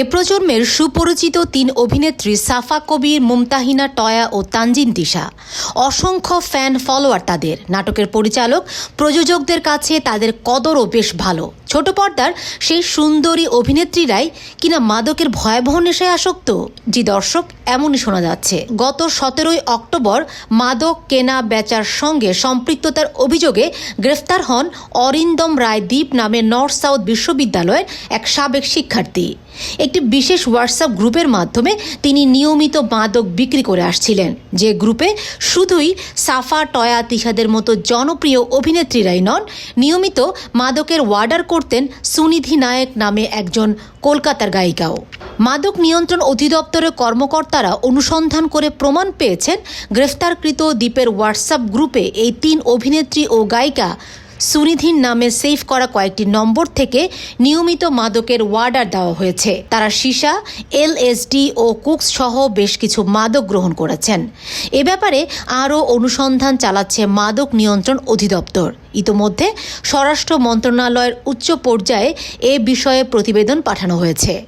এ প্রজন্মের সুপরিচিত তিন অভিনেত্রী সাফা কবির, মুমতাহিনা টয়া ও তানজিন তিশা। অসংখ্য ফ্যান ফলোয়ার তাদের। নাটকের পরিচালক, প্রযোজকদের কাছে তাদের কদরও বেশ ভালো। ছোট পর্দার সেই সুন্দরী অভিনেত্রীরাই কিনা মাদকের ভয়াবহ নেশায় আসক্ত। জি দর্শক, এমনই শোনা যাচ্ছে। গত 17ই অক্টোবর মাদক কেনা বেচার সঙ্গে সম্পৃক্ততার অভিযোগে গ্রেফতার হন অরিন্দম রায় দ্বীপ নামে নর্থ সাউথ বিশ্ববিদ্যালয়ের এক সাবেক শিক্ষার্থী। একটি বিশেষ হোয়াটসঅ্যাপ গ্রুপের মাধ্যমে তিনি নিয়মিত মাদক বিক্রি করে আসছিলেন, যে গ্রুপে শুধুই সাফা, টয়া, তিশাদের মতো জনপ্রিয় অভিনেত্রীরাই নন, নিয়মিত মাদকের অর্ডার করতেন সুনিধি নায়ক নামে একজন কলকাতার গায়িকাও। মাদক নিয়ন্ত্রণ অধিদপ্তরের কর্মকর্তারা অনুসন্ধান করে প্রমাণ পেয়েছেন, গ্রেফতারকৃত দ্বীপের হোয়াটসঅ্যাপ গ্রুপে এই তিন অভিনেত্রী ও গায়িকা সুনিধির নামে সেভ করা কয়েকটি নম্বর থেকে নিয়মিত মাদকের অর্ডার দেওয়া হয়েছে। তারা সীসা, এলএসডি ও কুকস সহ বেশ কিছু মাদক গ্রহণ করেছেন। এ ব্যাপারে আরও অনুসন্ধান চালাচ্ছে মাদক নিয়ন্ত্রণ অধিদপ্তর। ইতোমধ্যে স্বরাষ্ট্র মন্ত্রণালয়ের উচ্চ পর্যায়ে এ বিষয়ে প্রতিবেদন পাঠানো হয়েছে।